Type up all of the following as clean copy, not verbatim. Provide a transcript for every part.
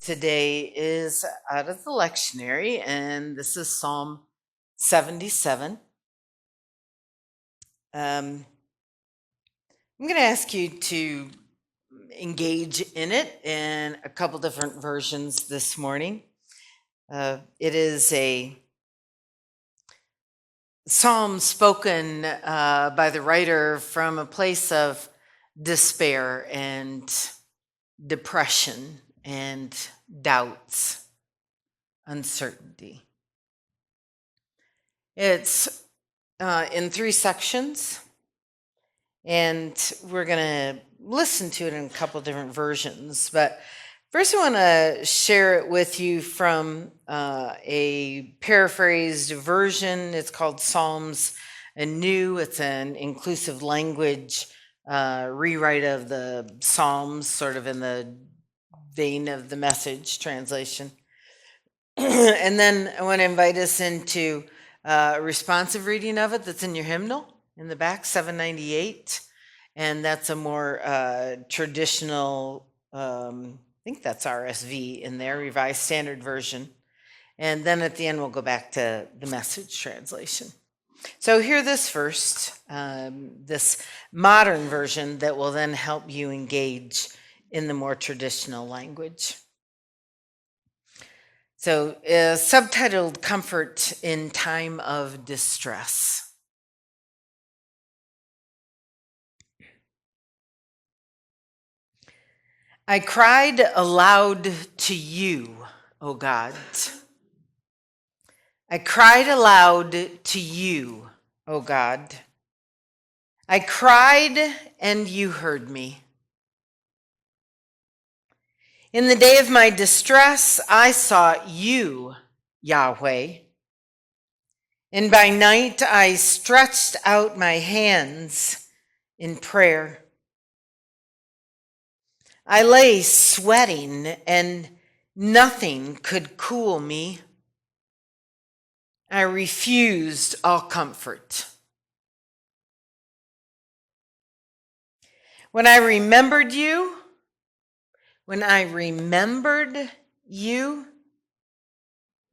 today is out of the lectionary, and this is Psalm 77. I'm going to ask you to engage in it in a couple different versions this morning. It is a psalm spoken by the writer from a place of despair and depression and doubts, uncertainty. It's in 3 sections, and we're going to listen to it in a couple different versions. But first, I want to share it with you from a paraphrased version. It's called Psalms Anew. It's an inclusive language rewrite of the Psalms, sort of in the vein of the Message translation. And then I want to invite us into a responsive reading of it that's in your hymnal in the back, 798. And that's a more traditional, I think that's RSV in there, Revised Standard Version. And then at the end, we'll go back to the Message translation. So hear this first, this modern version that will then help you engage in the more traditional language. So, subtitled Comfort in Time of Distress. I cried aloud to you, O God. I cried aloud to you, O God. I cried and you heard me. In the day of my distress, I sought you, Yahweh. And by night, I stretched out my hands in prayer. I lay sweating, and nothing could cool me. I refused all comfort. When I remembered you,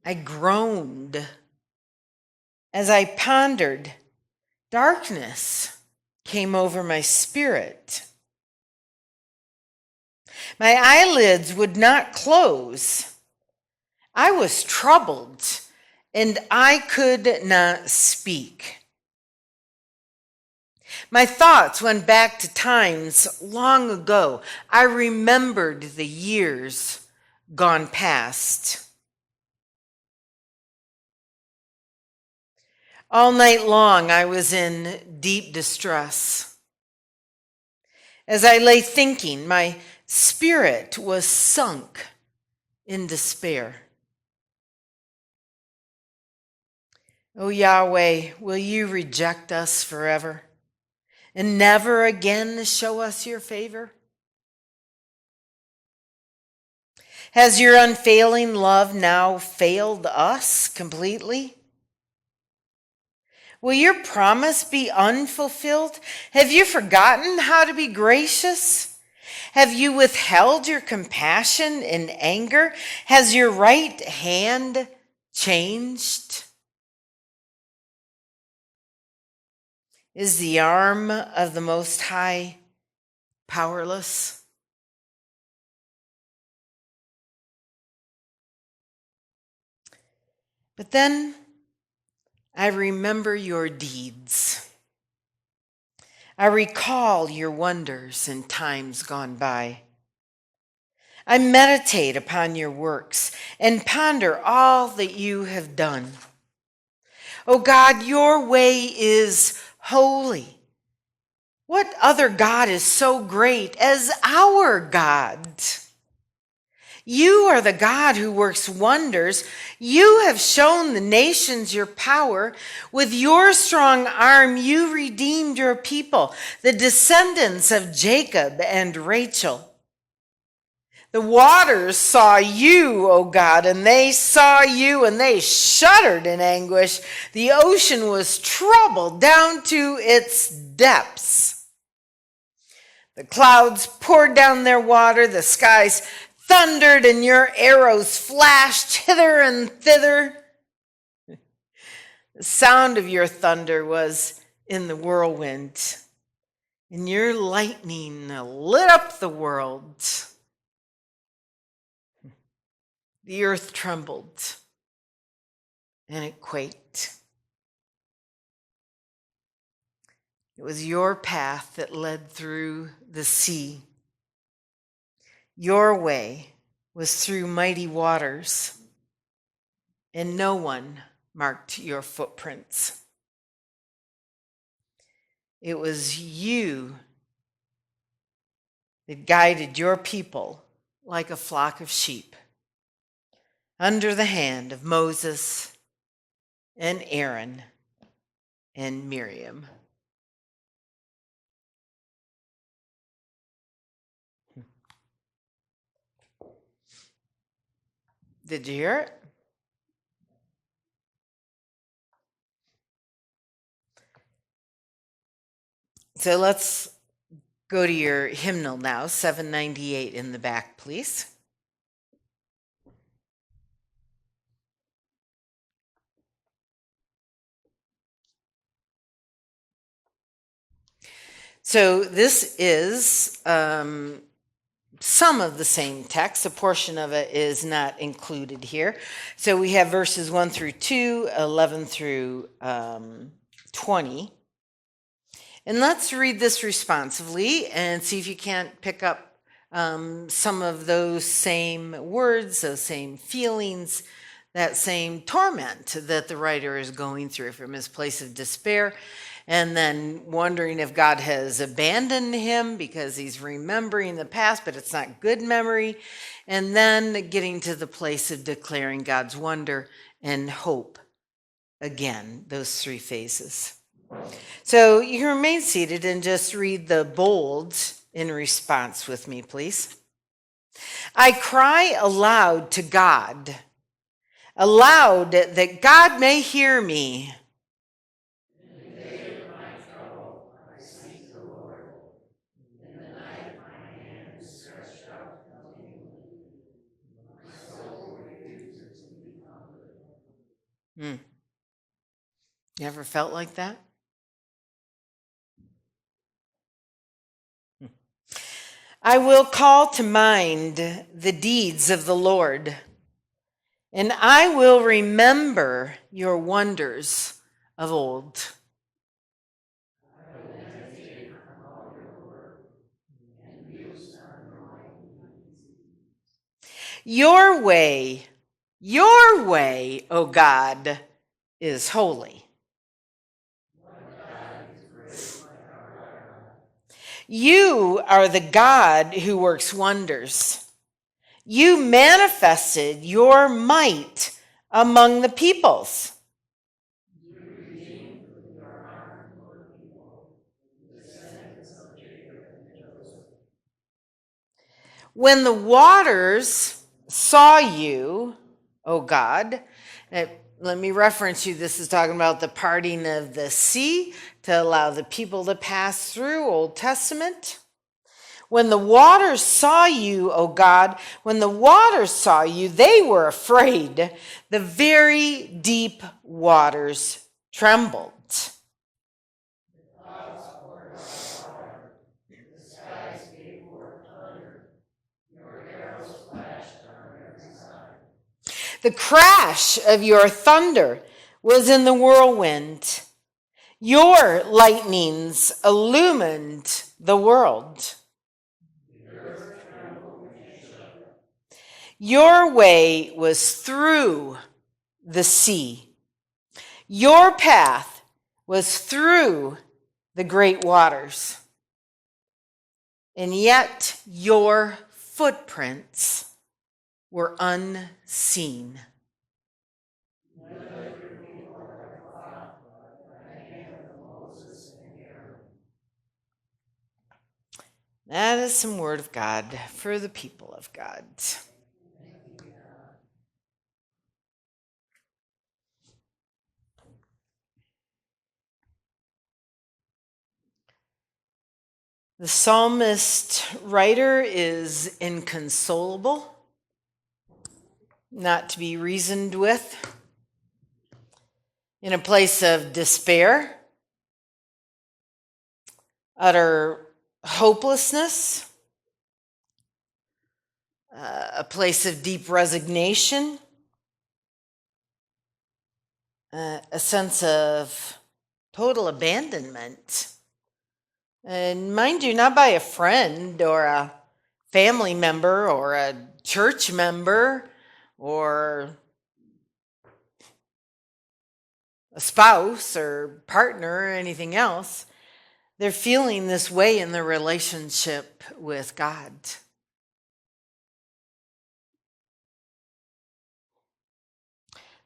I groaned. As I pondered, darkness came over my spirit. My eyelids would not close. I was troubled, and I could not speak. My thoughts went back to times long ago. I remembered the years gone past. All night long, I was in deep distress. As I lay thinking, my spirit was sunk in despair. O Yahweh, will you reject us forever and never again show us your favor? Has your unfailing love now failed us completely? Will your promise be unfulfilled? Have you forgotten how to be gracious? Have you withheld your compassion in anger? Has your right hand changed? Is the arm of the Most High powerless? But then I remember your deeds. I recall your wonders in times gone by. I meditate upon your works and ponder all that you have done. O God, your way is holy. What other God is so great as our God? You are the God who works wonders. You have shown the nations your power. With your strong arm, you redeemed your people, the descendants of Jacob and Rachel. The waters saw you, O God, and they saw you, and they shuddered in anguish. The ocean was troubled down to its depths. The clouds poured down their water. The skies thundered and your arrows flashed hither and thither. The sound of your thunder was in the whirlwind, and your lightning lit up the world. The earth trembled, and it quaked. It was your path that led through the sea. Your way was through mighty waters, and no one marked your footprints. It was you that guided your people like a flock of sheep under the hand of Moses and Aaron and Miriam. Did you hear it? So let's go to your hymnal now, 798 in the back, please. So this is some of the same text. A portion of it is not included here. So we have verses 1 through 2, 11 through 20. And let's read this responsively and see if you can't pick up some of those same words, those same feelings, that same torment that the writer is going through from his place of despair, and then wondering if God has abandoned him because he's remembering the past, but it's not good memory, and then getting to the place of declaring God's wonder and hope. Again, those three phases. So you can remain seated and just read the bold in response with me, please. I cry aloud to God, aloud that God may hear me. In the day of my trouble, I seek the Lord. In the night, my hand is stretched out continually. My soul refuses to be comforted. You ever felt like that? I will call to mind the deeds of the Lord, and I will remember your wonders of old. I will meditate on all your work and muse on your way, O God, is holy. You are the God who works wonders. You manifested your might among the peoples. You redeemed with your arm for people, the descendants of Jacob and Joseph. When the waters saw you, O God, let me reference you. This is talking about the parting of the sea to allow the people to pass through, Old Testament. When the waters saw you, O God, when the waters saw you, they were afraid. The very deep waters trembled. The clouds poured out fire. The skies gave forth thunder. Your arrows flashed on every side. The crash of your thunder was in the whirlwind. Your lightnings illumined the world. Your way was through the sea. Your path was through the great waters. And yet your footprints were unseen. That is some word of God for the people of God. The psalmist writer is inconsolable. not to be reasoned with, in a place of despair, utter hopelessness, a place of deep resignation, a sense of total abandonment. And mind you, not by a friend or a family member or a church member or a spouse or partner or anything else. They're feeling this way in their relationship with God.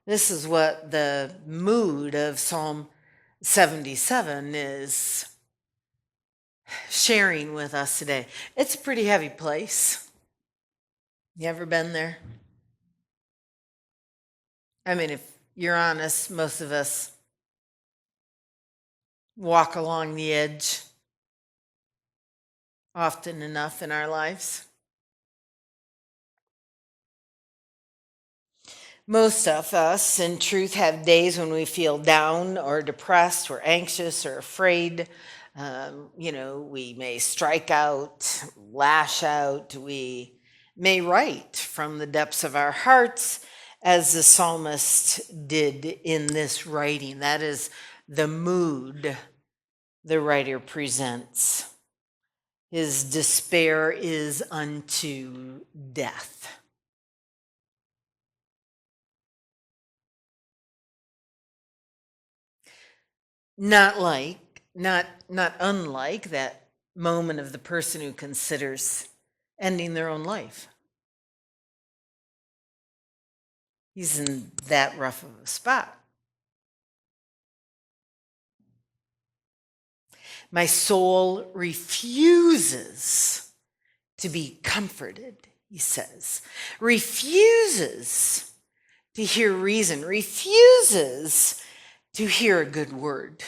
This is what the mood of Psalm 77 is sharing with us today. It's a pretty heavy place. You ever been there? I mean, if you're honest, most of us walk along the edge often enough in our lives. Most of us, in truth, have days when we feel down or depressed or anxious or afraid. We may strike out, lash out. We may write from the depths of our hearts, as the psalmist did in this writing. That is the mood the writer presents. His despair is unto death. Not unlike that moment of the person who considers ending their own life. He's in that rough of a spot. My soul refuses to be comforted, he says. Refuses to hear reason. Refuses to hear a good word.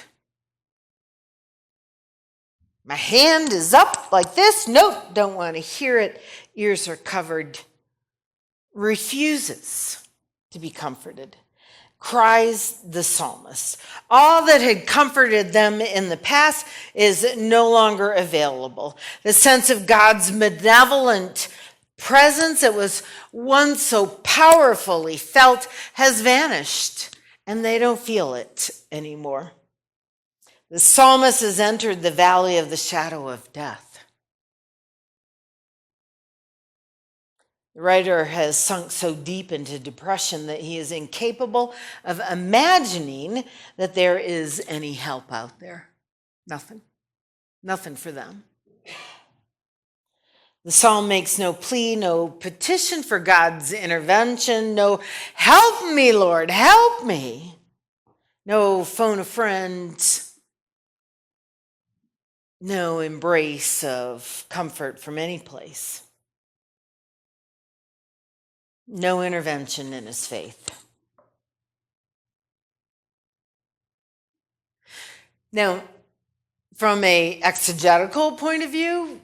My hand is up like this. Nope, don't want to hear it. Ears are covered. Refuses to be comforted. Cries the psalmist. All that had comforted them in the past is no longer available. The sense of God's benevolent presence that was once so powerfully felt has vanished, and they don't feel it anymore. The psalmist has entered the valley of the shadow of death. The writer has sunk so deep into depression that he is incapable of imagining that there is any help out there. Nothing. Nothing for them. The psalm makes no plea, no petition for God's intervention, no help me, Lord, help me. No phone a friend, no embrace of comfort from any place. No intervention in his faith. Now, from an exegetical point of view,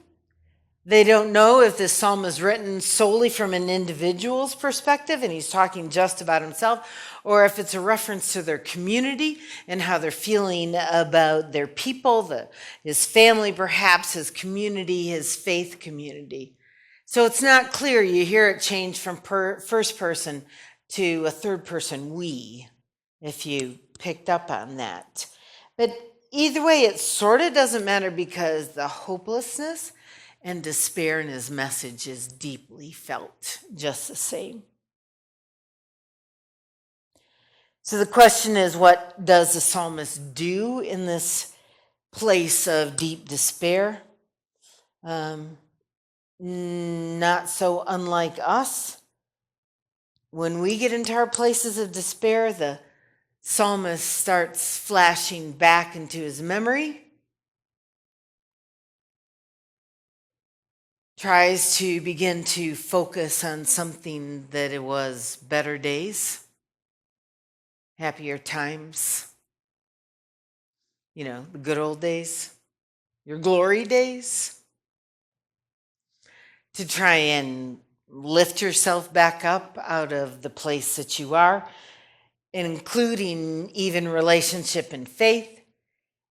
they don't know if this psalm is written solely from an individual's perspective and he's talking just about himself, or if it's a reference to their community and how they're feeling about their people, his family perhaps, his community, his faith community. So it's not clear. You hear it change from first person to a third person, we, if you picked up on that. But either way, it sort of doesn't matter because the hopelessness and despair in his message is deeply felt just the same. So the question is, what does the psalmist do in this place of deep despair? Not so unlike us. When we get into our places of despair, the psalmist starts flashing back into his memory, tries to begin to focus on something that it was better days, happier times, the good old days, your glory days, to try and lift yourself back up out of the place that you are, including even relationship and faith.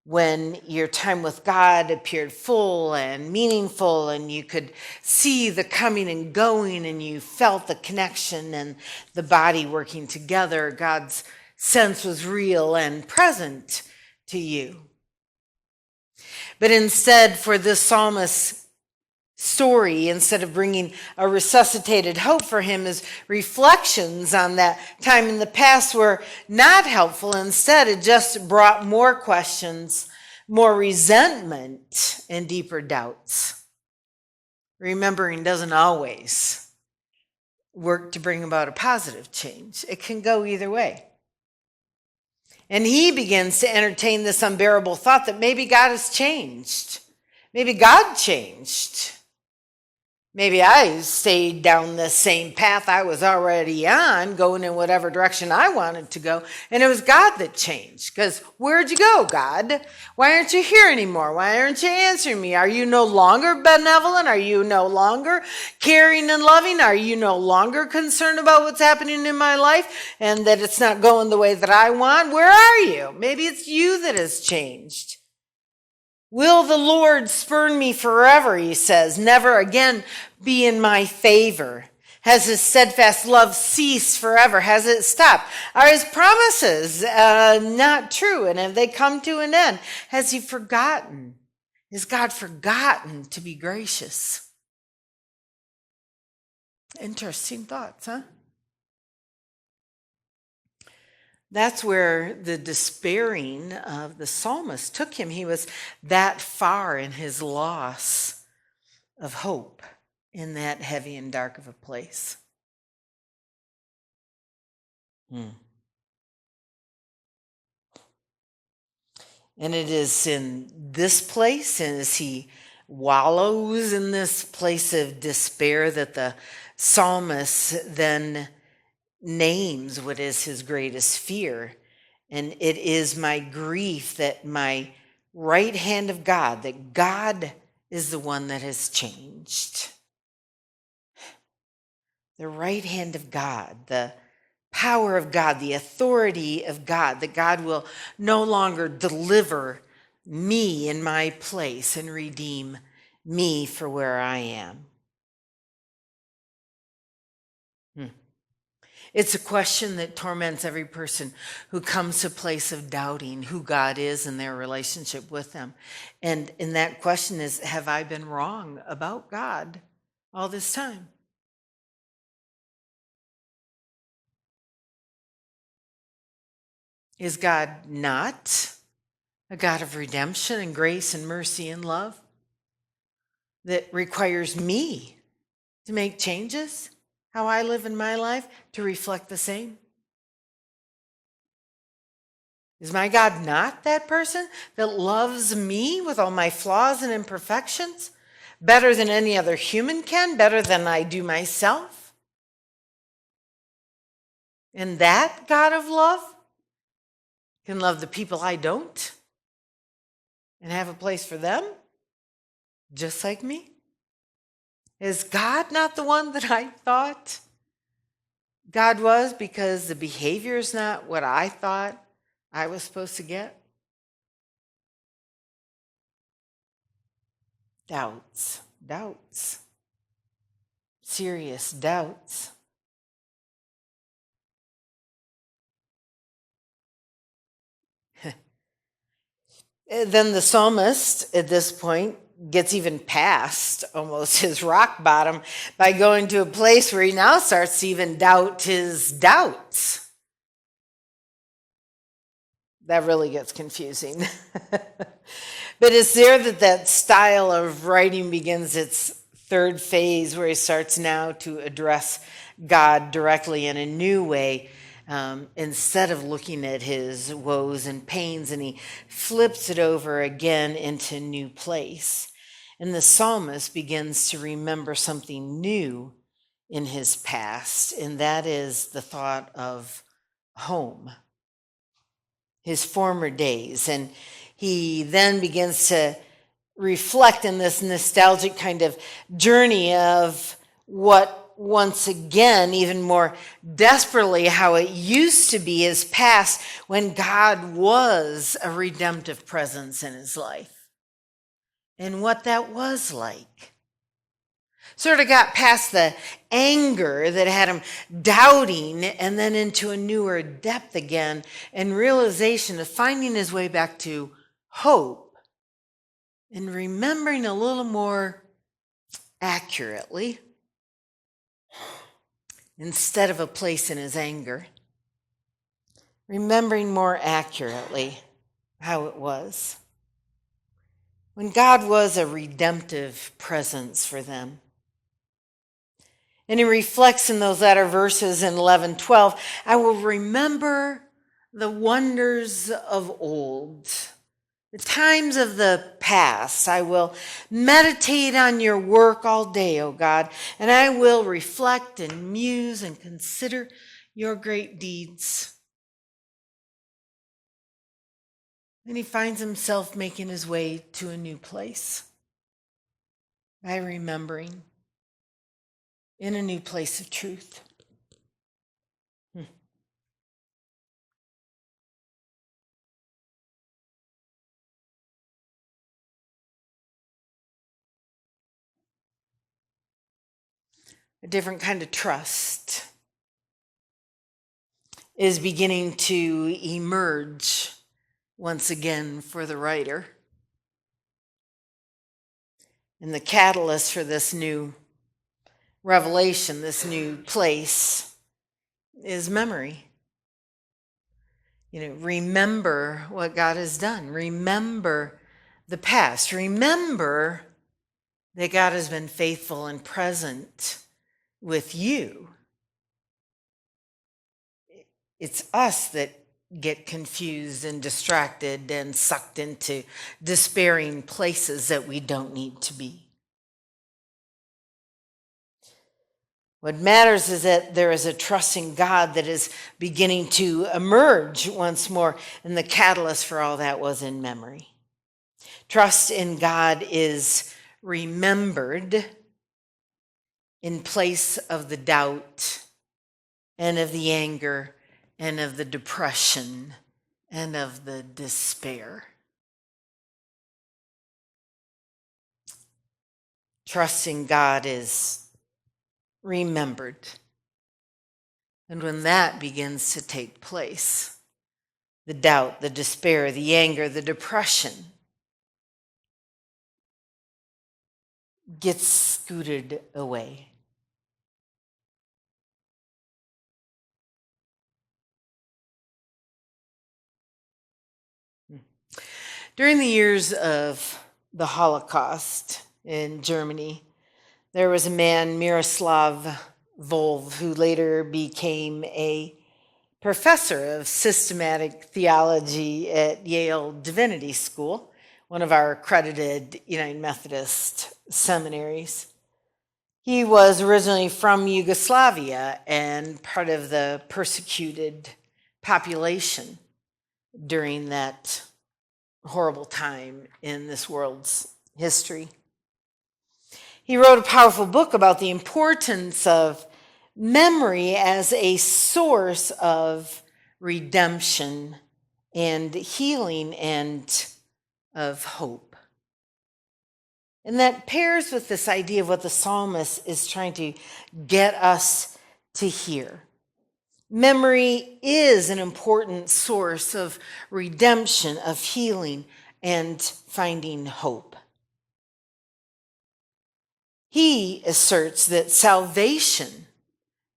When your time with God appeared full and meaningful, and you could see the coming and going, and you felt the connection and the body working together, God's sense was real and present to you. But instead, for this psalmist's story, instead of bringing a resuscitated hope for him, his reflections on that time in the past were not helpful. Instead, it just brought more questions, more resentment, and deeper doubts. Remembering doesn't always work to bring about a positive change. It can go either way. And he begins to entertain this unbearable thought that maybe God has changed. Maybe God changed. Maybe I stayed down the same path I was already on, going in whatever direction I wanted to go, and it was God that changed. Because where'd you go, God? Why aren't you here anymore? Why aren't you answering me? Are you no longer benevolent? Are you no longer caring and loving? Are you no longer concerned about what's happening in my life and that it's not going the way that I want? Where are you? Maybe it's you that has changed. Will the Lord spurn me forever, he says, never again be in my favor? Has his steadfast love ceased forever? Has it stopped? Are his promises not true? And have they come to an end? Has he forgotten? Has God forgotten to be gracious? Interesting thoughts, huh? That's where the despairing of the psalmist took him. He was that far in his loss of hope in that heavy and dark of a place. And it is in this place, and as he wallows in this place of despair, that the psalmist then names what is his greatest fear. And it is my grief that my right hand of God, that God is the one that has changed. The right hand of God, the power of God, the authority of God, that God will no longer deliver me in my place and redeem me for where I am. It's a question that torments every person who comes to a place of doubting who God is and their relationship with him. And that question is, have I been wrong about God all this time? Is God not a God of redemption and grace and mercy and love that requires me to make changes? How I live in my life to reflect the same? Is my God not that person that loves me with all my flaws and imperfections better than any other human can, better than I do myself? And that God of love can love the people I don't and have a place for them just like me? Is God not the one that I thought God was, because the behavior is not what I thought I was supposed to get? Doubts, serious doubts. Then the psalmist at this point gets even past almost his rock bottom by going to a place where he now starts to even doubt his doubts. That really gets confusing. But it's there that style of writing begins its third phase, where he starts now to address God directly in a new way. Instead of looking at his woes and pains, and he flips it over again into a new place. And the psalmist begins to remember something new in his past, and that is the thought of home, his former days. And he then begins to reflect in this nostalgic kind of journey of what once again, even more desperately, how it used to be his past when God was a redemptive presence in his life and what that was like. Sort of got past the anger that had him doubting and then into a newer depth again and realization of finding his way back to hope and remembering a little more accurately instead of a place in his anger, remembering more accurately how it was when God was a redemptive presence for them. And he reflects in those latter verses in 11:12, I will remember the wonders of old, the times of the past. I will meditate on your work all day, O God, and I will reflect and muse and consider your great deeds. And he finds himself making his way to a new place by remembering in a new place of truth. A different kind of trust is beginning to emerge once again for the writer. And the catalyst for this new revelation, this new place, is memory. Remember what God has done. Remember the past. Remember that God has been faithful and present with you. It's us that get confused and distracted and sucked into despairing places that we don't need to be. What matters is that there is a trusting God that is beginning to emerge once more, and the catalyst for all that was in memory. Trust in God is remembered in place of the doubt and of the anger and of the depression and of the despair. Trusting God is remembered. And when that begins to take place, the doubt, the despair, the anger, the depression gets scooted away. During the years of the Holocaust in Germany, there was a man, Miroslav Volf, who later became a professor of systematic theology at Yale Divinity School, one of our accredited United Methodist seminaries. He was originally from Yugoslavia and part of the persecuted population during that horrible time in this world's history. He wrote a powerful book about the importance of memory as a source of redemption and healing and of hope. And that pairs with this idea of what the psalmist is trying to get us to hear. Memory is an important source of redemption, of healing, and finding hope. He asserts that salvation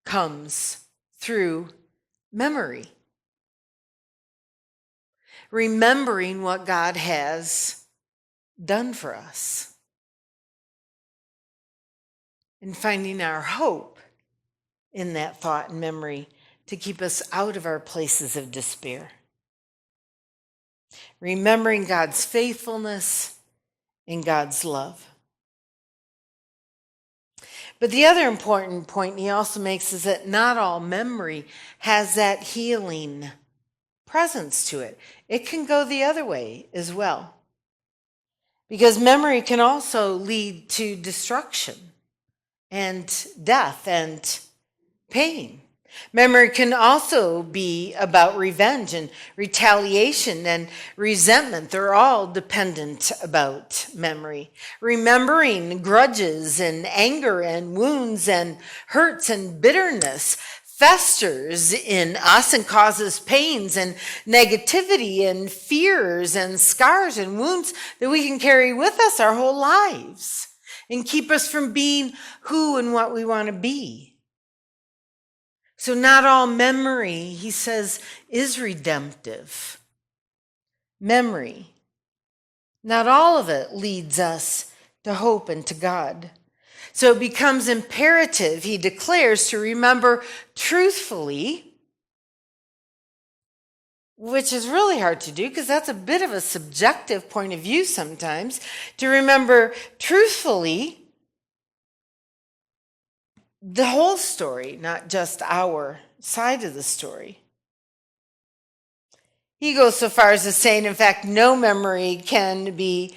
comes through memory. Remembering what God has done for us. And finding our hope in that thought and memory to keep us out of our places of despair. Remembering God's faithfulness and God's love. But the other important point he also makes is that not all memory has that healing presence to it. It can go the other way as well. Because memory can also lead to destruction. and death and pain. Memory can also be about revenge and retaliation and resentment. They're all dependent about memory. Remembering grudges and anger and wounds and hurts and bitterness festers in us and causes pains and negativity and fears and scars and wounds that we can carry with us our whole lives and keep us from being who and what we want to be. So not all memory, he says, is redemptive. Memory, not all of it leads us to hope and to God. So it becomes imperative, he declares, to remember truthfully, which is really hard to do because that's a bit of a subjective point of view sometimes, to remember truthfully the whole story, not just our side of the story. He goes so far as to saying, in fact, no memory can be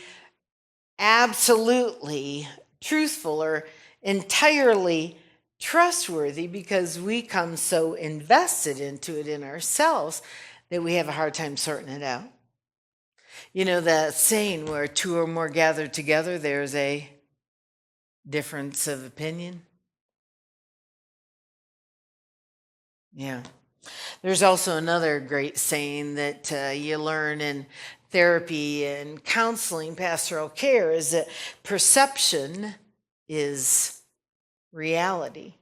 absolutely truthful or entirely trustworthy because we come so invested into it in ourselves that we have a hard time sorting it out. You know that saying where two or more gathered together, there's a difference of opinion? Yeah. There's also another great saying that you learn in therapy and counseling, pastoral care, is that perception is reality.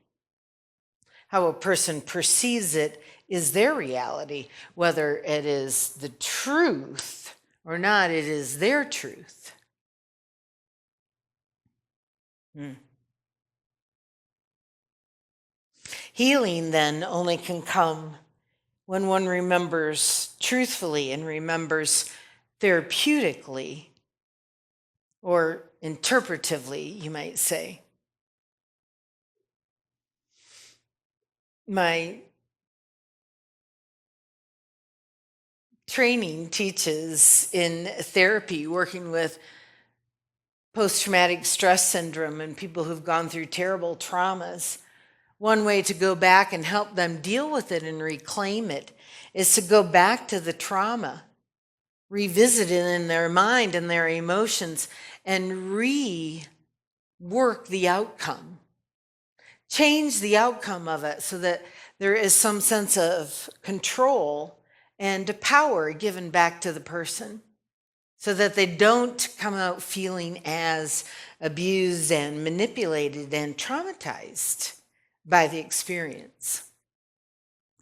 How a person perceives it is their reality. Whether it is the truth or not, it is their truth. Healing then only can come when one remembers truthfully and remembers therapeutically or interpretively, you might say. My training teaches in therapy, working with post-traumatic stress syndrome and people who've gone through terrible traumas. One way to go back and help them deal with it and reclaim it is to go back to the trauma, revisit it in their mind and their emotions, and rework the outcome. Change the outcome of it so that there is some sense of control and power given back to the person so that they don't come out feeling as abused and manipulated and traumatized by the experience.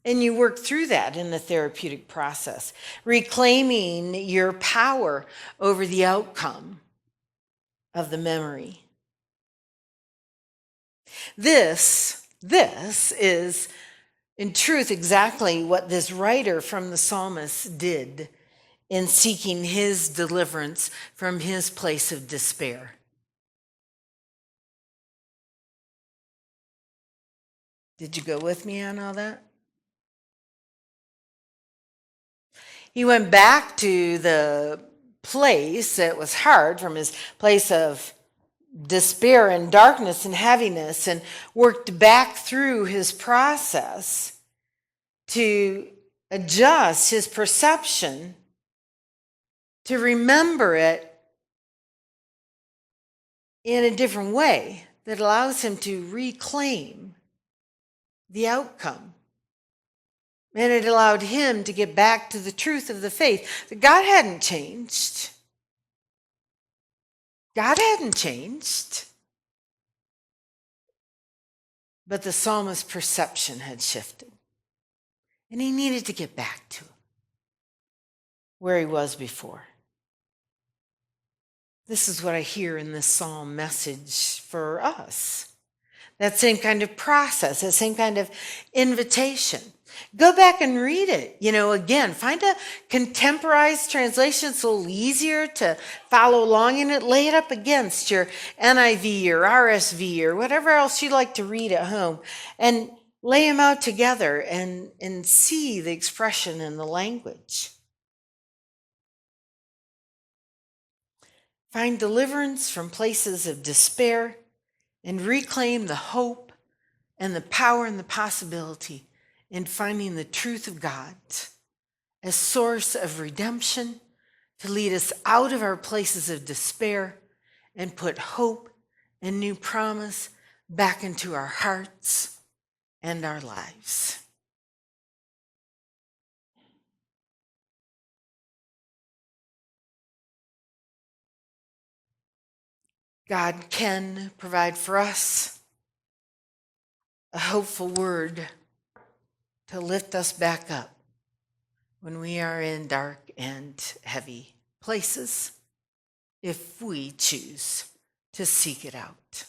And you work through that in the therapeutic process, reclaiming your power over the outcome of the memory. This is, in truth, exactly what this writer from the psalmist did in seeking his deliverance from his place of despair. Did you go with me on all that? He went back to the place that was hard, from his place of despair and darkness and heaviness, and worked back through his process to adjust his perception, to remember it in a different way that allows him to reclaim the outcome. And it allowed him to get back to the truth of the faith that God hadn't changed. God hadn't changed. But the psalmist's perception had shifted. And he needed to get back to where he was before. This is what I hear in this psalm message for us. That same kind of process, that same kind of invitation. Go back and read it. Again, find a contemporized translation. It's a little easier to follow along in it. Lay it up against your NIV or RSV or whatever else you like to read at home, and lay them out together and see the expression in the language. Find deliverance from places of despair and reclaim the hope and the power and the possibility in finding the truth of God as source of redemption to lead us out of our places of despair and put hope and new promise back into our hearts and our lives. God can provide for us a hopeful word to lift us back up when we are in dark and heavy places, if we choose to seek it out.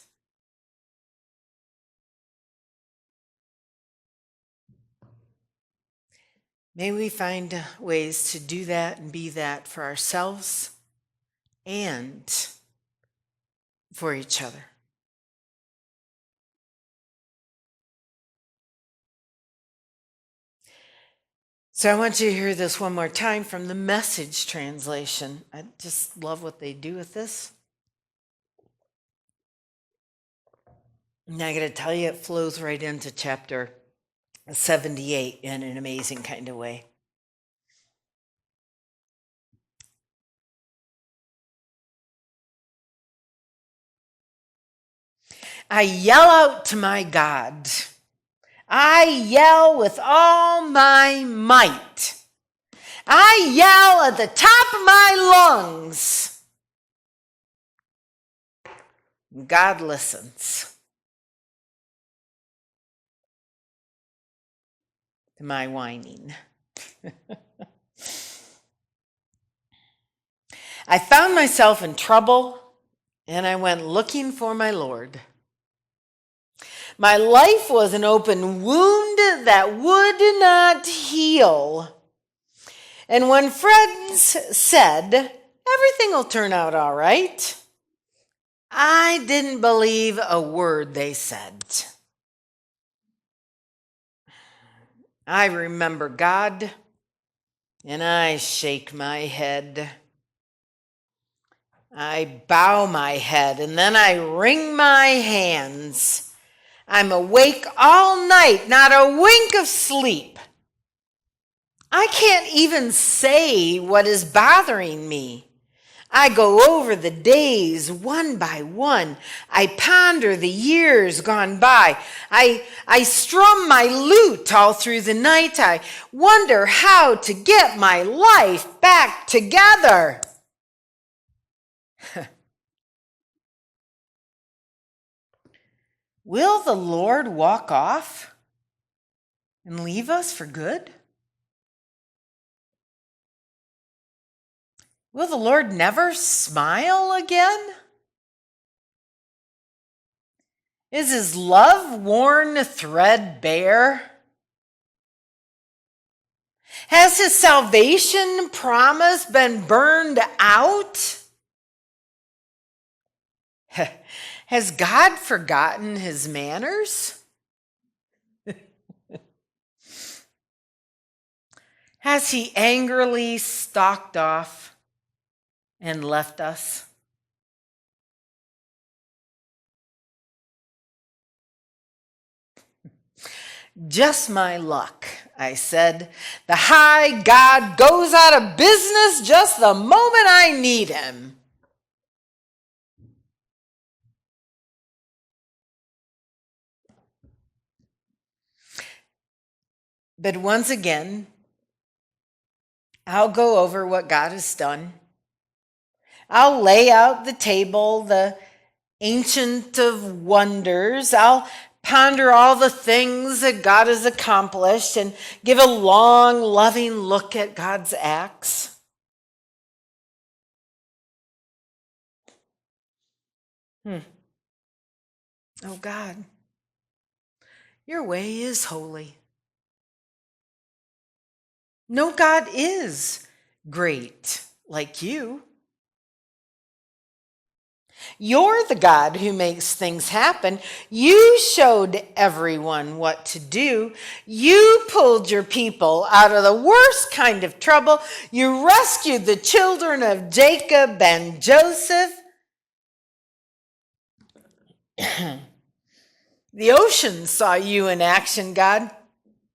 May we find ways to do that and be that for ourselves and for each other. So I want you to hear this one more time from the Message translation. I just love what they do with this. And I got to tell you, it flows right into chapter 78 in an amazing kind of way. I yell out to my God. I yell with all my might. I yell at the top of my lungs. God listens to my whining. I found myself in trouble, and I went looking for my Lord. My life was an open wound that would not heal. And when friends said, everything will turn out all right, I didn't believe a word they said. I remember God, and I shake my head. I bow my head, and then I wring my hands. I'm awake all night, not a wink of sleep. I can't even say what is bothering me. I go over the days one by one. I ponder the years gone by. I strum my lute all through the night. I wonder how to get my life back together. Will the Lord walk off and leave us for good? Will the Lord never smile again? Is his love worn threadbare? Has his salvation promise been burned out? Has God forgotten his manners? Has he angrily stalked off and left us? Just my luck, I said. The high God goes out of business just the moment I need him. But once again, I'll go over what God has done. I'll lay out the table, the ancient of wonders. I'll ponder all the things that God has accomplished and give a long, loving look at God's acts. Oh God, your way is holy. No God is great like you. You're the God who makes things happen. You showed everyone what to do. You pulled your people out of the worst kind of trouble. You rescued the children of Jacob and Joseph. The ocean saw you in action, God.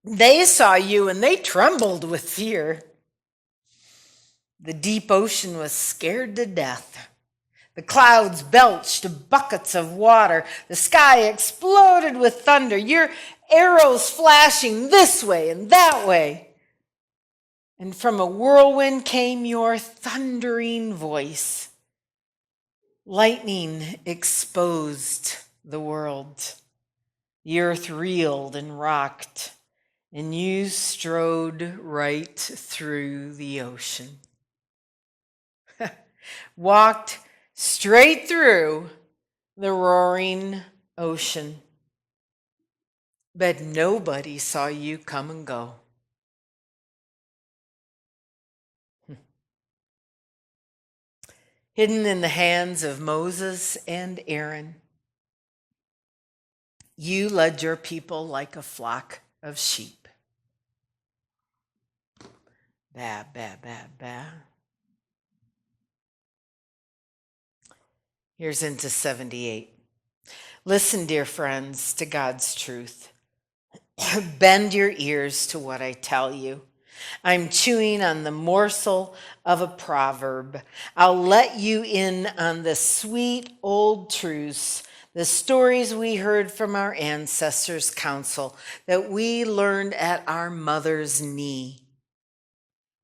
They saw you and they trembled with fear. The deep ocean was scared to death. The clouds belched buckets of water. The sky exploded with thunder. Your arrows flashing this way and that way. And from a whirlwind came your thundering voice. Lightning exposed the world. The earth reeled and rocked, and you strode right through the ocean. Walked straight through the roaring ocean. But nobody saw you come and go. Hidden in the hands of Moses and Aaron, you led your people like a flock of sheep. Ba, ba, ba, ba. Here's into 78. Listen, dear friends, to God's truth. Bend your ears to what I tell you. I'm chewing on the morsel of a proverb. I'll let you in on the sweet old truths, the stories we heard from our ancestors' counsel that we learned at our mother's knee.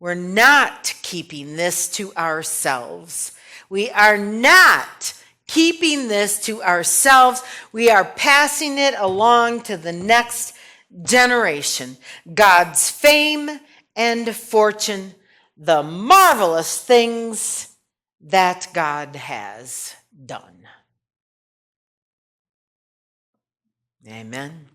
We're not keeping this to ourselves. We are not keeping this to ourselves. We are passing it along to the next generation. God's fame and fortune, the marvelous things that God has done. Amen.